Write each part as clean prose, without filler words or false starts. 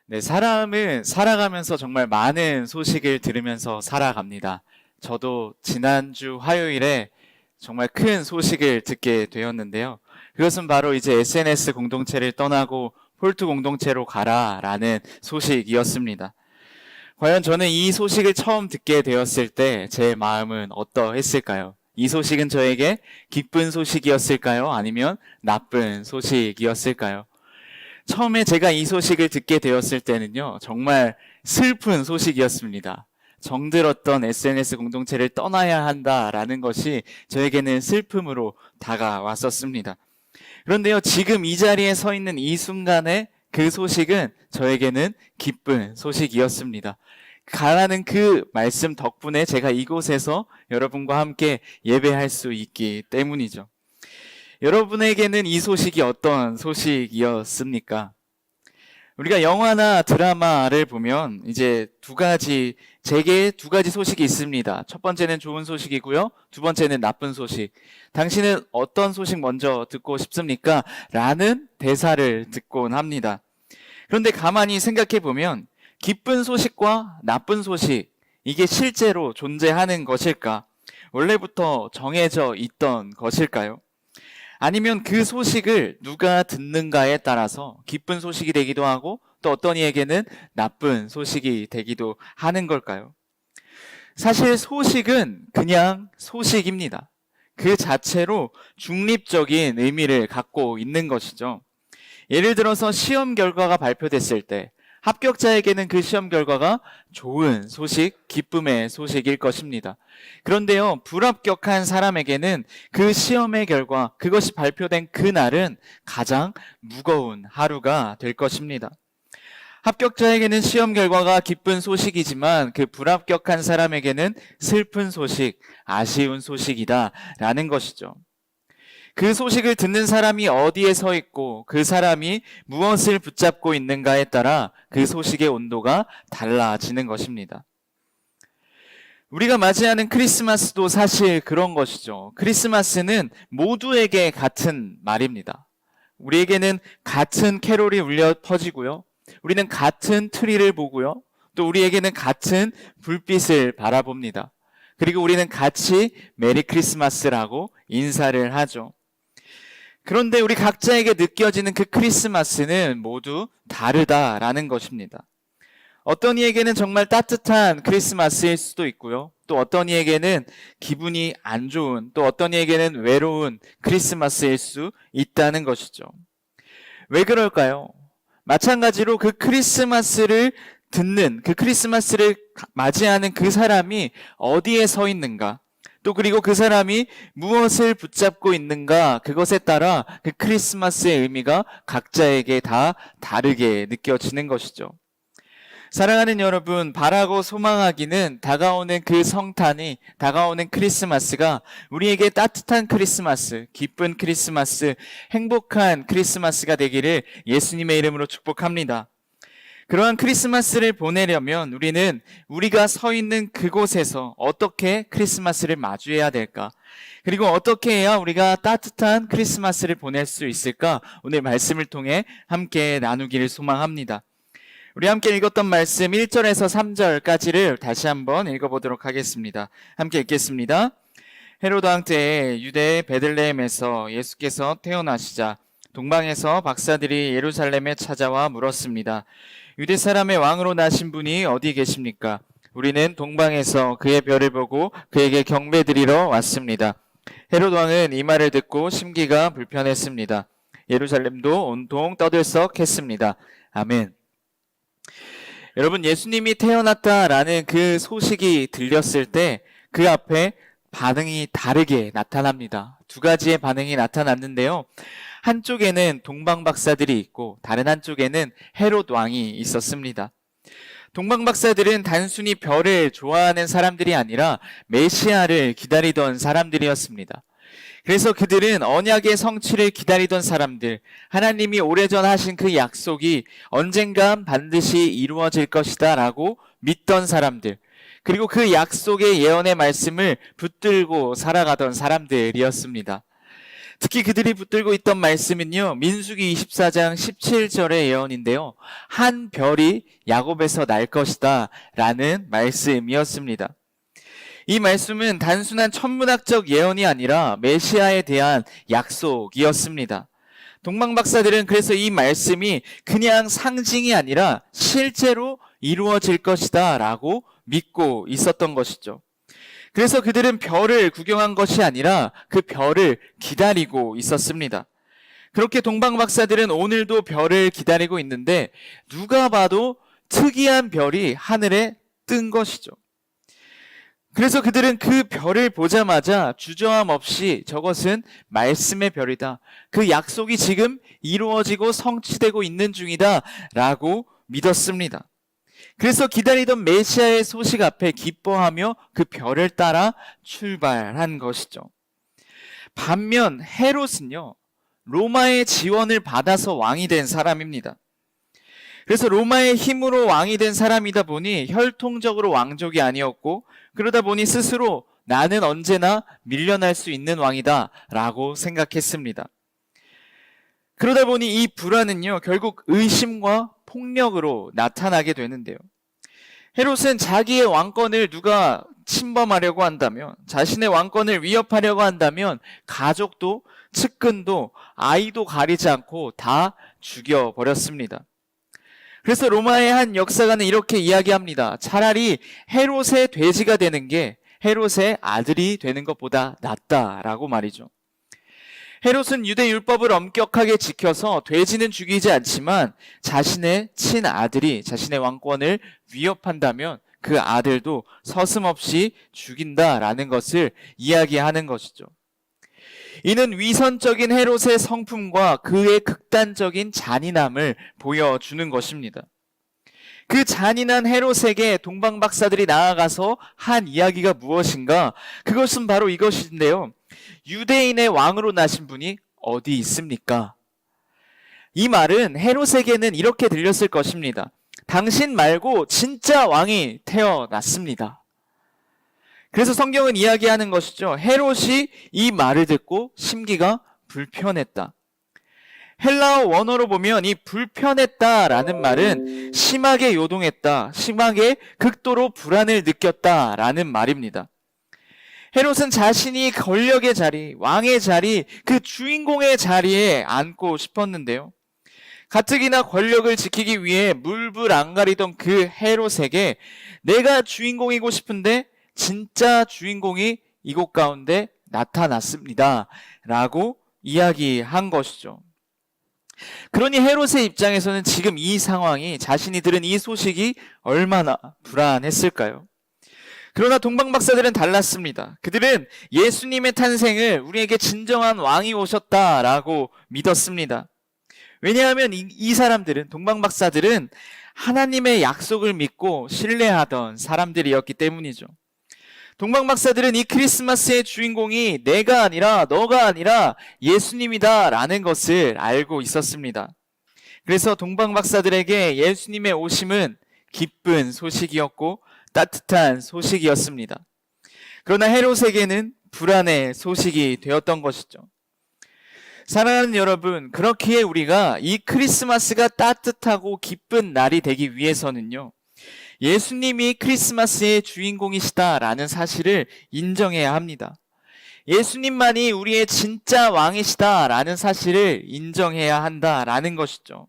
네, 사람은 살아가면서 정말 많은 소식을 들으면서 살아갑니다. 저도 지난주 화요일에 정말 큰 소식을 듣게 되었는데요. 그것은 바로 이제 SNS 공동체를 떠나고 폴트 공동체로 가라라는 소식이었습니다. 과연 저는 이 소식을 처음 듣게 되었을 때 제 마음은 어떠했을까요? 이 소식은 저에게 기쁜 소식이었을까요? 아니면 나쁜 소식이었을까요? 처음에 제가 이 소식을 듣게 되었을 때는요, 정말 슬픈 소식이었습니다. 정들었던 SNS 공동체를 떠나야 한다라는 것이 저에게는 슬픔으로 다가왔었습니다. 그런데요, 지금 이 자리에 서 있는 이 순간에 그 소식은 저에게는 기쁜 소식이었습니다. 가라는 그 말씀 덕분에 제가 이곳에서 여러분과 함께 예배할 수 있기 때문이죠. 여러분에게는 이 소식이 어떤 소식이었습니까? 우리가 영화나 드라마를 보면 이제 제게 두 가지 소식이 있습니다. 첫 번째는 좋은 소식이고요. 두 번째는 나쁜 소식. 당신은 어떤 소식 먼저 듣고 싶습니까? 라는 대사를 듣곤 합니다. 그런데 가만히 생각해 보면 기쁜 소식과 나쁜 소식, 이게 실제로 존재하는 것일까? 원래부터 정해져 있던 것일까요? 아니면 그 소식을 누가 듣는가에 따라서 기쁜 소식이 되기도 하고 또 어떤 이에게는 나쁜 소식이 되기도 하는 걸까요? 사실 소식은 그냥 소식입니다. 그 자체로 중립적인 의미를 갖고 있는 것이죠. 예를 들어서 시험 결과가 발표됐을 때 합격자에게는 그 시험 결과가 좋은 소식, 기쁨의 소식일 것입니다. 그런데요, 불합격한 사람에게는 그 시험의 결과, 그것이 발표된 그날은 가장 무거운 하루가 될 것입니다. 합격자에게는 시험 결과가 기쁜 소식이지만 그 불합격한 사람에게는 슬픈 소식, 아쉬운 소식이다라는 것이죠. 그 소식을 듣는 사람이 어디에 서 있고 그 사람이 무엇을 붙잡고 있는가에 따라 그 소식의 온도가 달라지는 것입니다. 우리가 맞이하는 크리스마스도 사실 그런 것이죠. 크리스마스는 모두에게 같은 말입니다. 우리에게는 같은 캐롤이 울려 퍼지고요. 우리는 같은 트리를 보고요. 또 우리에게는 같은 불빛을 바라봅니다. 그리고 우리는 같이 메리 크리스마스라고 인사를 하죠. 그런데 우리 각자에게 느껴지는 그 크리스마스는 모두 다르다라는 것입니다. 어떤 이에게는 정말 따뜻한 크리스마스일 수도 있고요. 또 어떤 이에게는 기분이 안 좋은, 또 어떤 이에게는 외로운 크리스마스일 수 있다는 것이죠. 왜 그럴까요? 마찬가지로 그 크리스마스를 그 크리스마스를 맞이하는 그 사람이 어디에 서 있는가, 또 그리고 그 사람이 무엇을 붙잡고 있는가, 그것에 따라 그 크리스마스의 의미가 각자에게 다 다르게 느껴지는 것이죠. 사랑하는 여러분, 바라고 소망하기는 다가오는 그 성탄이, 다가오는 크리스마스가 우리에게 따뜻한 크리스마스, 기쁜 크리스마스, 행복한 크리스마스가 되기를 예수님의 이름으로 축복합니다. 그러한 크리스마스를 보내려면 우리는 우리가 서 있는 그곳에서 어떻게 크리스마스를 마주해야 될까? 그리고 어떻게 해야 우리가 따뜻한 크리스마스를 보낼 수 있을까? 오늘 말씀을 통해 함께 나누기를 소망합니다. 우리 함께 읽었던 말씀 1절에서 3절까지를 다시 한번 읽어보도록 하겠습니다. 함께 읽겠습니다. 헤로드 왕 때에 유대 베들레헴에서 예수께서 태어나시자 동방에서 박사들이 예루살렘에 찾아와 물었습니다. 유대 사람의 왕으로 나신 분이 어디 계십니까? 우리는 동방에서 그의 별을 보고 그에게 경배드리러 왔습니다. 헤롯 왕은 이 말을 듣고 심기가 불편했습니다. 예루살렘도 온통 떠들썩했습니다. 아멘. 여러분, 예수님이 태어났다라는 그 소식이 들렸을 때 그 앞에 반응이 다르게 나타납니다. 두 가지의 반응이 나타났는데요. 한쪽에는 동방 박사들이 있고 다른 한쪽에는 헤롯 왕이 있었습니다. 동방 박사들은 단순히 별을 좋아하는 사람들이 아니라 메시아를 기다리던 사람들이었습니다. 그래서 그들은 언약의 성취를 기다리던 사람들, 하나님이 오래전 하신 그 약속이 언젠간 반드시 이루어질 것이다 라고 믿던 사람들, 그리고 그 약속의 예언의 말씀을 붙들고 살아가던 사람들이었습니다. 특히 그들이 붙들고 있던 말씀은요, 민수기 24장 17절의 예언인데요. 한 별이 야곱에서 날 것이다 라는 말씀이었습니다. 이 말씀은 단순한 천문학적 예언이 아니라 메시아에 대한 약속이었습니다. 동방박사들은 그래서 이 말씀이 그냥 상징이 아니라 실제로 이루어질 것이다 라고 믿고 있었던 것이죠. 그래서 그들은 별을 구경한 것이 아니라 그 별을 기다리고 있었습니다. 그렇게 동방박사들은 오늘도 별을 기다리고 있는데 누가 봐도 특이한 별이 하늘에 뜬 것이죠. 그래서 그들은 그 별을 보자마자 주저함 없이 저것은 말씀의 별이다. 그 약속이 지금 이루어지고 성취되고 있는 중이다 라고 믿었습니다. 그래서 기다리던 메시아의 소식 앞에 기뻐하며 그 별을 따라 출발한 것이죠. 반면 헤롯은요, 로마의 지원을 받아서 왕이 된 사람입니다. 그래서 로마의 힘으로 왕이 된 사람이다 보니 혈통적으로 왕족이 아니었고, 그러다 보니 스스로 나는 언제나 밀려날 수 있는 왕이다 라고 생각했습니다. 그러다 보니 이 불안은요, 결국 의심과 폭력으로 나타나게 되는데요. 헤롯은 자기의 왕권을 누가 침범하려고 한다면, 자신의 왕권을 위협하려고 한다면 가족도 측근도 아이도 가리지 않고 다 죽여버렸습니다. 그래서 로마의 한 역사가는 이렇게 이야기합니다. 차라리 헤롯의 돼지가 되는 게 헤롯의 아들이 되는 것보다 낫다라고 말이죠. 헤롯은 유대 율법을 엄격하게 지켜서 돼지는 죽이지 않지만 자신의 친아들이 자신의 왕권을 위협한다면 그 아들도 서슴없이 죽인다라는 것을 이야기하는 것이죠. 이는 위선적인 헤롯의 성품과 그의 극단적인 잔인함을 보여주는 것입니다. 그 잔인한 헤롯에게 동방박사들이 나아가서 한 이야기가 무엇인가? 그것은 바로 이것인데요. 유대인의 왕으로 나신 분이 어디 있습니까? 이 말은 헤롯에게는 이렇게 들렸을 것입니다. 당신 말고 진짜 왕이 태어났습니다. 그래서 성경은 이야기하는 것이죠. 헤롯이 이 말을 듣고 심기가 불편했다. 헬라어 원어로 보면 이 불편했다라는 말은 심하게 요동했다, 심하게 극도로 불안을 느꼈다라는 말입니다. 헤롯은 자신이 권력의 자리, 왕의 자리, 그 주인공의 자리에 앉고 싶었는데요. 가뜩이나 권력을 지키기 위해 물불 안 가리던 그 헤롯에게 내가 주인공이고 싶은데 진짜 주인공이 이곳 가운데 나타났습니다 라고 이야기한 것이죠. 그러니 헤롯의 입장에서는 지금 이 상황이, 자신이 들은 이 소식이 얼마나 불안했을까요? 그러나 동방박사들은 달랐습니다. 그들은 예수님의 탄생을 우리에게 진정한 왕이 오셨다라고 믿었습니다. 왜냐하면 이 사람들은, 동방박사들은 하나님의 약속을 믿고 신뢰하던 사람들이었기 때문이죠. 동방박사들은 이 크리스마스의 주인공이 내가 아니라 너가 아니라 예수님이다 라는 것을 알고 있었습니다. 그래서 동방박사들에게 예수님의 오심은 기쁜 소식이었고 따뜻한 소식이었습니다. 그러나 헤롯에게는 불안의 소식이 되었던 것이죠. 사랑하는 여러분, 그렇기에 우리가 이 크리스마스가 따뜻하고 기쁜 날이 되기 위해서는요, 예수님이 크리스마스의 주인공이시다라는 사실을 인정해야 합니다. 예수님만이 우리의 진짜 왕이시다라는 사실을 인정해야 한다라는 것이죠.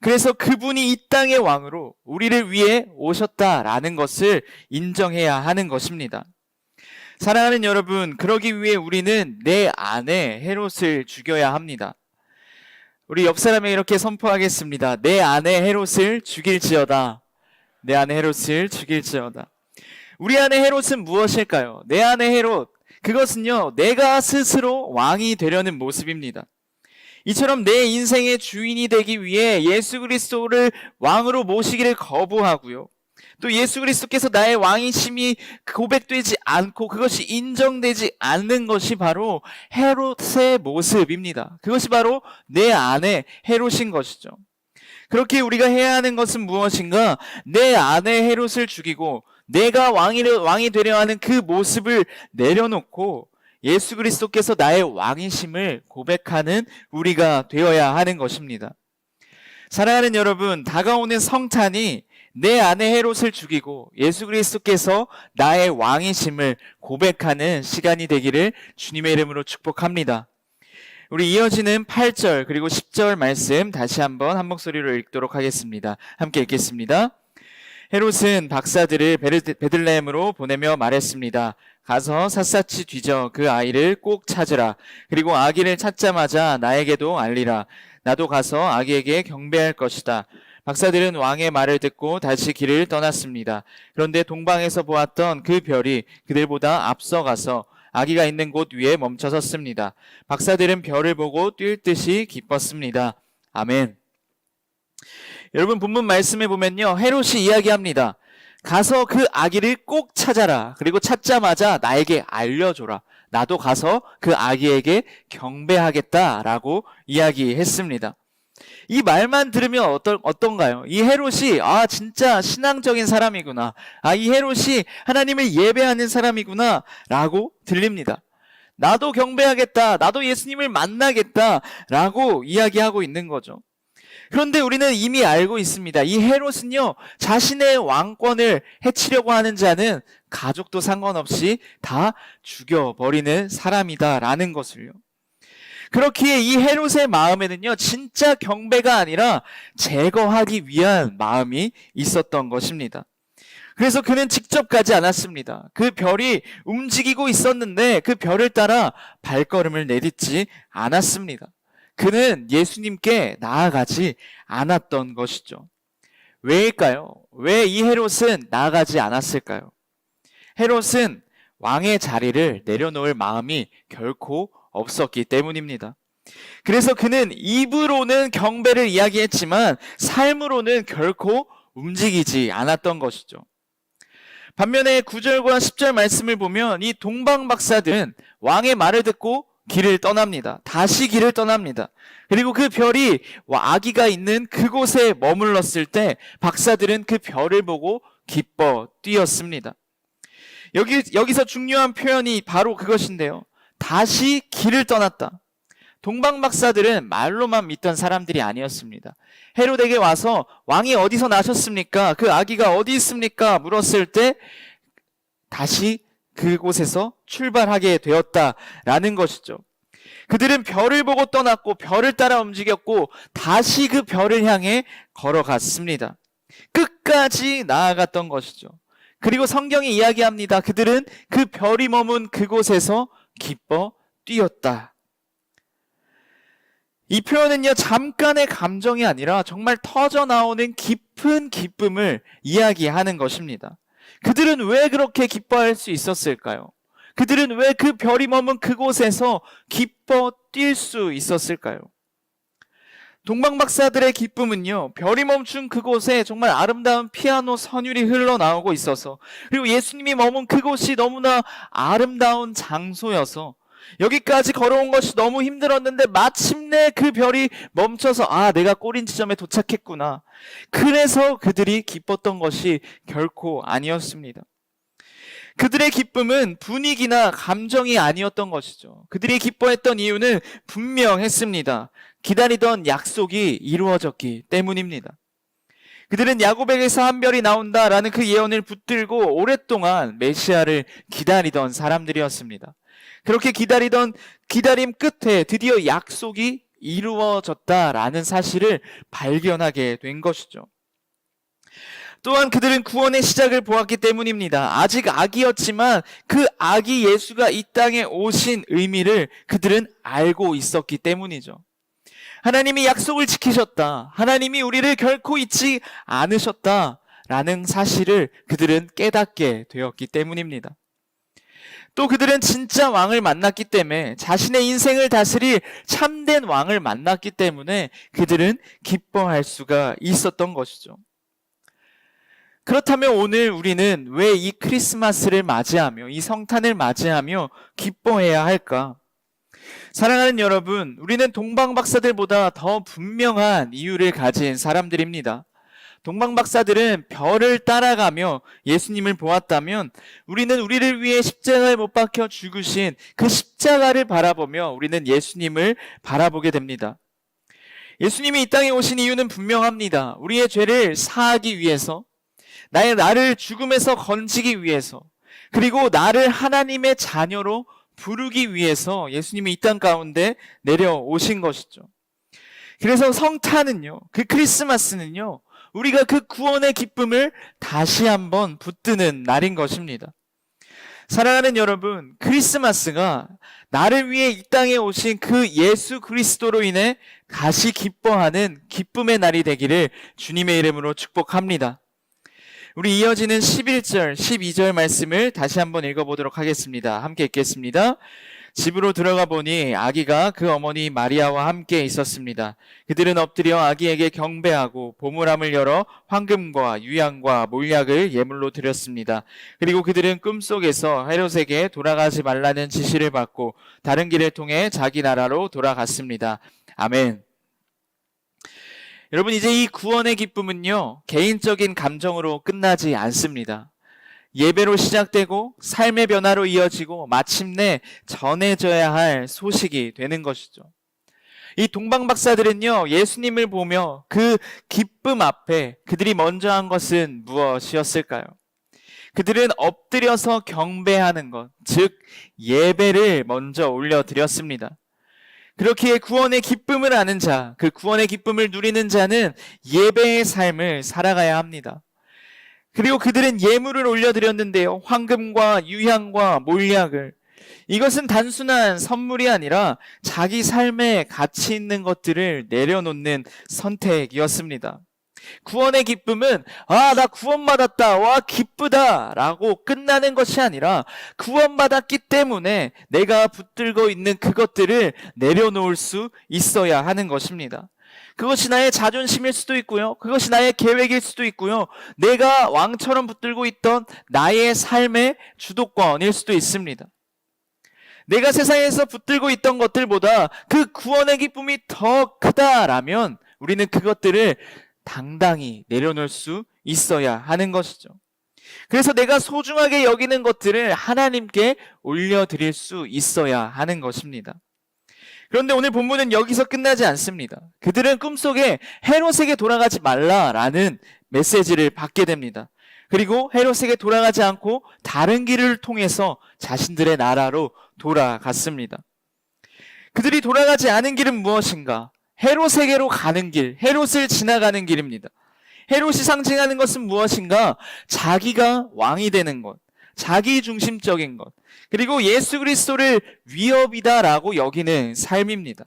그래서 그분이 이 땅의 왕으로 우리를 위해 오셨다라는 것을 인정해야 하는 것입니다. 사랑하는 여러분, 그러기 위해 우리는 내 안에 헤롯을 죽여야 합니다. 우리 옆 사람에게 이렇게 선포하겠습니다. 내 안에 헤롯을 죽일지어다. 내 안에 헤롯을 죽일지어다. 우리 안에 헤롯은 무엇일까요? 내 안에 헤롯, 그것은요, 내가 스스로 왕이 되려는 모습입니다. 이처럼 내 인생의 주인이 되기 위해 예수 그리스도를 왕으로 모시기를 거부하고요, 또 예수 그리스도께서 나의 왕이심이 고백되지 않고 그것이 인정되지 않는 것이 바로 헤롯의 모습입니다. 그것이 바로 내 안에 헤롯인 것이죠. 그렇게 우리가 해야 하는 것은 무엇인가? 내 안에 헤롯을 죽이고 내가 왕이 되려 하는 그 모습을 내려놓고 예수 그리스도께서 나의 왕이심을 고백하는 우리가 되어야 하는 것입니다. 사랑하는 여러분, 다가오는 성탄이 내 안에 헤롯을 죽이고 예수 그리스도께서 나의 왕이심을 고백하는 시간이 되기를 주님의 이름으로 축복합니다. 우리 이어지는 8절 그리고 10절 말씀 다시 한번 한 목소리로 읽도록 하겠습니다. 함께 읽겠습니다. 헤롯은 박사들을 베들레헴으로 보내며 말했습니다. 가서 샅샅이 뒤져 그 아이를 꼭 찾으라. 그리고 아기를 찾자마자 나에게도 알리라. 나도 가서 아기에게 경배할 것이다. 박사들은 왕의 말을 듣고 다시 길을 떠났습니다. 그런데 동방에서 보았던 그 별이 그들보다 앞서가서 아기가 있는 곳 위에 멈춰 섰습니다. 박사들은 별을 보고 뛸 듯이 기뻤습니다. 아멘. 여러분, 본문 말씀에 보면요, 헤롯이 이야기합니다. 가서 그 아기를 꼭 찾아라. 그리고 찾자마자 나에게 알려줘라. 나도 가서 그 아기에게 경배하겠다라고 이야기했습니다. 이 말만 들으면 어떤가요? 이 헤롯이 진짜 신앙적인 사람이구나. 이 헤롯이 하나님을 예배하는 사람이구나 라고 들립니다. 나도 경배하겠다. 나도 예수님을 만나겠다 라고 이야기하고 있는 거죠. 그런데 우리는 이미 알고 있습니다. 이 헤롯은요, 자신의 왕권을 해치려고 하는 자는 가족도 상관없이 다 죽여버리는 사람이다라는 것을요. 그렇기에 이 헤롯의 마음에는요, 진짜 경배가 아니라 제거하기 위한 마음이 있었던 것입니다. 그래서 그는 직접 가지 않았습니다. 그 별이 움직이고 있었는데 그 별을 따라 발걸음을 내딛지 않았습니다. 그는 예수님께 나아가지 않았던 것이죠. 왜일까요? 왜 이 헤롯은 나아가지 않았을까요? 헤롯은 왕의 자리를 내려놓을 마음이 결코 없었기 때문입니다. 그래서 그는 입으로는 경배를 이야기했지만 삶으로는 결코 움직이지 않았던 것이죠. 반면에 9절과 10절 말씀을 보면 이 동방 박사들은 왕의 말을 듣고 길을 떠납니다. 다시 길을 떠납니다. 그리고 그 별이 아기가 있는 그곳에 머물렀을 때 박사들은 그 별을 보고 기뻐 뛰었습니다. 여기서 중요한 표현이 바로 그것인데요. 다시 길을 떠났다. 동방 박사들은 말로만 믿던 사람들이 아니었습니다. 헤롯에게 와서 왕이 어디서 나셨습니까? 그 아기가 어디 있습니까? 물었을 때 다시 그곳에서 출발하게 되었다라는 것이죠. 그들은 별을 보고 떠났고 별을 따라 움직였고 다시 그 별을 향해 걸어갔습니다. 끝까지 나아갔던 것이죠. 그리고 성경이 이야기합니다. 그들은 그 별이 머문 그곳에서 기뻐 뛰었다. 이 표현은요, 잠깐의 감정이 아니라 정말 터져나오는 깊은 기쁨을 이야기하는 것입니다. 그들은 왜 그렇게 기뻐할 수 있었을까요? 그들은 왜 그 별이 머문 그곳에서 기뻐 뛸 수 있었을까요? 동방 박사들의 기쁨은요, 별이 멈춘 그곳에 정말 아름다운 피아노 선율이 흘러나오고 있어서, 그리고 예수님이 머문 그곳이 너무나 아름다운 장소여서 여기까지 걸어온 것이 너무 힘들었는데 마침내 그 별이 멈춰서 내가 꼬린 지점에 도착했구나. 그래서 그들이 기뻤던 것이 결코 아니었습니다. 그들의 기쁨은 분위기나 감정이 아니었던 것이죠. 그들이 기뻐했던 이유는 분명했습니다. 기다리던 약속이 이루어졌기 때문입니다. 그들은 야곱에게서 한 별이 나온다라는 그 예언을 붙들고 오랫동안 메시아를 기다리던 사람들이었습니다. 그렇게 기다림 끝에 드디어 약속이 이루어졌다라는 사실을 발견하게 된 것이죠. 또한 그들은 구원의 시작을 보았기 때문입니다. 아직 아기였지만 그 아기 예수가 이 땅에 오신 의미를 그들은 알고 있었기 때문이죠. 하나님이 약속을 지키셨다. 하나님이 우리를 결코 잊지 않으셨다라는 사실을 그들은 깨닫게 되었기 때문입니다. 또 그들은 진짜 왕을 만났기 때문에, 자신의 인생을 다스릴 참된 왕을 만났기 때문에 그들은 기뻐할 수가 있었던 것이죠. 그렇다면 오늘 우리는 왜 이 크리스마스를 맞이하며 이 성탄을 맞이하며 기뻐해야 할까? 사랑하는 여러분, 우리는 동방 박사들보다 더 분명한 이유를 가진 사람들입니다. 동방박사들은 별을 따라가며 예수님을 보았다면 우리는 우리를 위해 십자가에 못 박혀 죽으신 그 십자가를 바라보며 우리는 예수님을 바라보게 됩니다. 예수님이 이 땅에 오신 이유는 분명합니다. 우리의 죄를 사하기 위해서, 나를 죽음에서 건지기 위해서, 그리고 나를 하나님의 자녀로 부르기 위해서 예수님이 이 땅 가운데 내려오신 것이죠. 그래서 성탄은요, 그 크리스마스는요, 우리가 그 구원의 기쁨을 다시 한번 붙드는 날인 것입니다. 사랑하는 여러분, 크리스마스가 나를 위해 이 땅에 오신 그 예수 그리스도로 인해 다시 기뻐하는 기쁨의 날이 되기를 주님의 이름으로 축복합니다. 우리 이어지는 11절, 12절 말씀을 다시 한번 읽어보도록 하겠습니다. 함께 읽겠습니다. 집으로 들어가 보니 아기가 그 어머니 마리아와 함께 있었습니다. 그들은 엎드려 아기에게 경배하고 보물함을 열어 황금과 유향과 몰약을 예물로 드렸습니다. 그리고 그들은 꿈속에서 헤롯에게 돌아가지 말라는 지시를 받고 다른 길을 통해 자기 나라로 돌아갔습니다. 아멘. 여러분, 이제 이 구원의 기쁨은요, 개인적인 감정으로 끝나지 않습니다. 예배로 시작되고 삶의 변화로 이어지고 마침내 전해져야 할 소식이 되는 것이죠. 이 동방박사들은요, 예수님을 보며 그 기쁨 앞에 그들이 먼저 한 것은 무엇이었을까요? 그들은 엎드려서 경배하는 것, 즉 예배를 먼저 올려드렸습니다. 그렇기에 구원의 기쁨을 아는 자, 그 구원의 기쁨을 누리는 자는 예배의 삶을 살아가야 합니다. 그리고 그들은 예물을 올려드렸는데요, 황금과 유향과 몰약을. 이것은 단순한 선물이 아니라 자기 삶에 가치 있는 것들을 내려놓는 선택이었습니다. 구원의 기쁨은 나 구원받았다, 와 기쁘다 라고 끝나는 것이 아니라 구원받았기 때문에 내가 붙들고 있는 그것들을 내려놓을 수 있어야 하는 것입니다. 그것이 나의 자존심일 수도 있고요, 그것이 나의 계획일 수도 있고요, 내가 왕처럼 붙들고 있던 나의 삶의 주도권일 수도 있습니다. 내가 세상에서 붙들고 있던 것들보다 그 구원의 기쁨이 더 크다라면 우리는 그것들을 당당히 내려놓을 수 있어야 하는 것이죠. 그래서 내가 소중하게 여기는 것들을 하나님께 올려드릴 수 있어야 하는 것입니다. 그런데 오늘 본문은 여기서 끝나지 않습니다. 그들은 꿈속에 헤롯에게 돌아가지 말라라는 메시지를 받게 됩니다. 그리고 헤롯에게 돌아가지 않고 다른 길을 통해서 자신들의 나라로 돌아갔습니다. 그들이 돌아가지 않은 길은 무엇인가? 헤롯에게로 가는 길, 헤롯을 지나가는 길입니다. 헤롯이 상징하는 것은 무엇인가? 자기가 왕이 되는 것, 자기 중심적인 것, 그리고 예수 그리스도를 위협이다라고 여기는 삶입니다.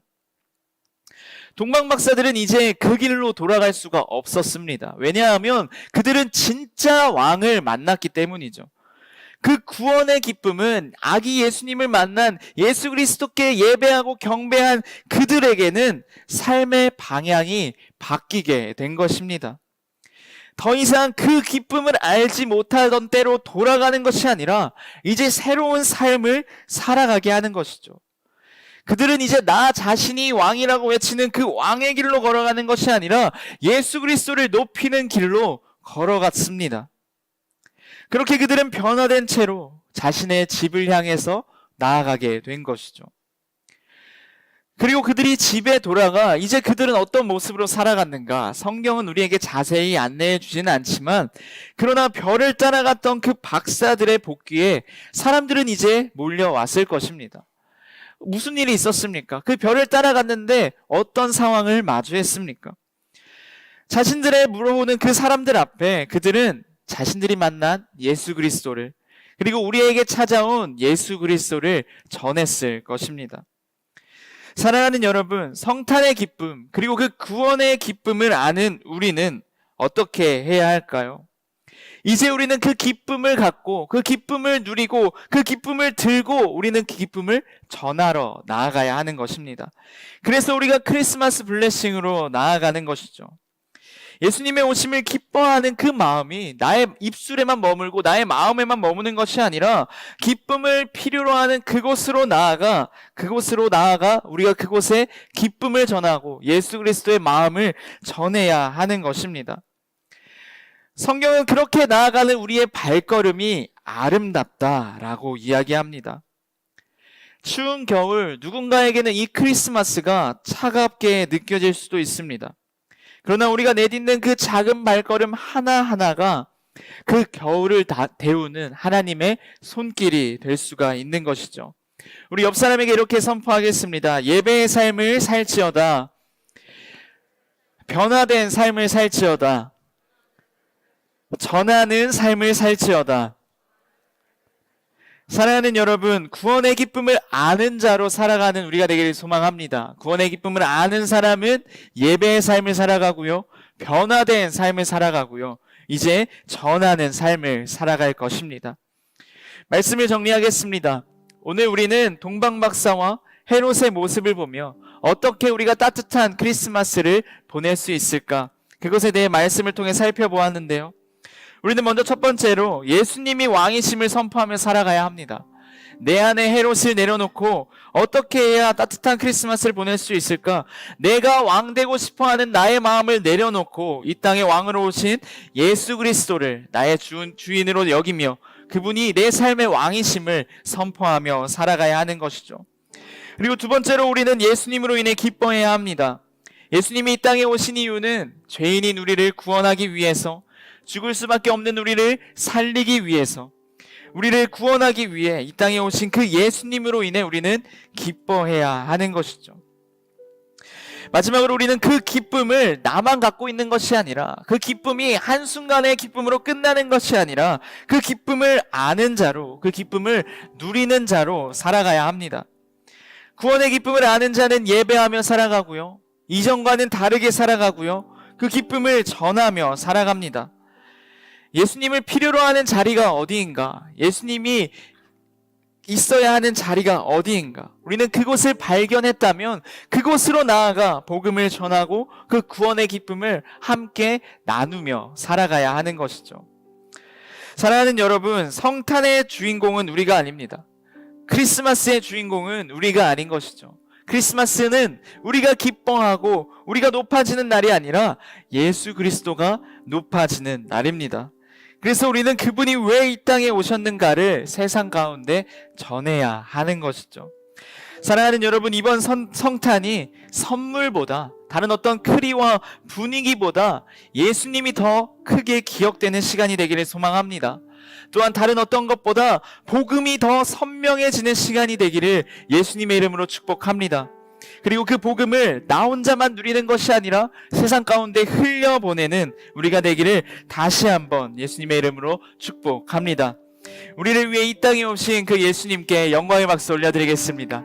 동방박사들은 이제 그 길로 돌아갈 수가 없었습니다. 왜냐하면 그들은 진짜 왕을 만났기 때문이죠. 그 구원의 기쁨은 아기 예수님을 만난 예수 그리스도께 예배하고 경배한 그들에게는 삶의 방향이 바뀌게 된 것입니다. 더 이상 그 기쁨을 알지 못하던 때로 돌아가는 것이 아니라 이제 새로운 삶을 살아가게 하는 것이죠. 그들은 이제 나 자신이 왕이라고 외치는 그 왕의 길로 걸어가는 것이 아니라 예수 그리스도를 높이는 길로 걸어갔습니다. 그렇게 그들은 변화된 채로 자신의 집을 향해서 나아가게 된 것이죠. 그리고 그들이 집에 돌아가 이제 그들은 어떤 모습으로 살아갔는가? 성경은 우리에게 자세히 안내해 주지는 않지만, 그러나 별을 따라갔던 그 박사들의 복귀에 사람들은 이제 몰려왔을 것입니다. 무슨 일이 있었습니까? 그 별을 따라갔는데 어떤 상황을 마주했습니까? 자신들의 물어오는 그 사람들 앞에 그들은 자신들이 만난 예수 그리스도를, 그리고 우리에게 찾아온 예수 그리스도를 전했을 것입니다. 사랑하는 여러분, 성탄의 기쁨, 그리고 그 구원의 기쁨을 아는 우리는 어떻게 해야 할까요? 이제 우리는 그 기쁨을 갖고, 그 기쁨을 누리고, 그 기쁨을 들고 우리는 그 기쁨을 전하러 나아가야 하는 것입니다. 그래서 우리가 크리스마스 블레싱으로 나아가는 것이죠. 예수님의 오심을 기뻐하는 그 마음이 나의 입술에만 머물고 나의 마음에만 머무는 것이 아니라 기쁨을 필요로 하는 그곳으로 나아가 우리가 그곳에 기쁨을 전하고 예수 그리스도의 마음을 전해야 하는 것입니다. 성경은 그렇게 나아가는 우리의 발걸음이 아름답다라고 이야기합니다. 추운 겨울 누군가에게는 이 크리스마스가 차갑게 느껴질 수도 있습니다. 그러나 우리가 내딛는 그 작은 발걸음 하나하나가 그 겨울을 데우는 하나님의 손길이 될 수가 있는 것이죠. 우리 옆 사람에게 이렇게 선포하겠습니다. 예배의 삶을 살지어다. 변화된 삶을 살지어다. 전하는 삶을 살지어다. 사랑하는 여러분, 구원의 기쁨을 아는 자로 살아가는 우리가 되기를 소망합니다. 구원의 기쁨을 아는 사람은 예배의 삶을 살아가고요, 변화된 삶을 살아가고요, 이제 전하는 삶을 살아갈 것입니다. 말씀을 정리하겠습니다. 오늘 우리는 동방 박사와 헤롯의 모습을 보며 어떻게 우리가 따뜻한 크리스마스를 보낼 수 있을까? 그것에 대해 말씀을 통해 살펴보았는데요. 우리는 먼저 첫 번째로 예수님이 왕이심을 선포하며 살아가야 합니다. 내 안에 헤롯을 내려놓고 어떻게 해야 따뜻한 크리스마스를 보낼 수 있을까? 내가 왕 되고 싶어하는 나의 마음을 내려놓고 이 땅에 왕으로 오신 예수 그리스도를 나의 주인으로 여기며 그분이 내 삶의 왕이심을 선포하며 살아가야 하는 것이죠. 그리고 두 번째로 우리는 예수님으로 인해 기뻐해야 합니다. 예수님이 이 땅에 오신 이유는 죄인인 우리를 구원하기 위해서, 죽을 수밖에 없는 우리를 살리기 위해서, 우리를 구원하기 위해 이 땅에 오신 그 예수님으로 인해 우리는 기뻐해야 하는 것이죠. 마지막으로 우리는 그 기쁨을 나만 갖고 있는 것이 아니라, 그 기쁨이 한순간의 기쁨으로 끝나는 것이 아니라 그 기쁨을 아는 자로, 그 기쁨을 누리는 자로 살아가야 합니다. 구원의 기쁨을 아는 자는 예배하며 살아가고요, 이전과는 다르게 살아가고요, 그 기쁨을 전하며 살아갑니다. 예수님을 필요로 하는 자리가 어디인가? 예수님이 있어야 하는 자리가 어디인가? 우리는 그곳을 발견했다면 그곳으로 나아가 복음을 전하고 그 구원의 기쁨을 함께 나누며 살아가야 하는 것이죠. 사랑하는 여러분, 성탄의 주인공은 우리가 아닙니다. 크리스마스의 주인공은 우리가 아닌 것이죠. 크리스마스는 우리가 기뻐하고 우리가 높아지는 날이 아니라 예수 그리스도가 높아지는 날입니다. 그래서 우리는 그분이 왜 이 땅에 오셨는가를 세상 가운데 전해야 하는 것이죠. 사랑하는 여러분, 이번 성탄이 선물보다, 다른 어떤 크리와 분위기보다 예수님이 더 크게 기억되는 시간이 되기를 소망합니다. 또한 다른 어떤 것보다 복음이 더 선명해지는 시간이 되기를 예수님의 이름으로 축복합니다. 그리고 그 복음을 나 혼자만 누리는 것이 아니라 세상 가운데 흘려보내는 우리가 되기를 다시 한번 예수님의 이름으로 축복합니다. 우리를 위해 이 땅에 오신 그 예수님께 영광의 박수 올려드리겠습니다.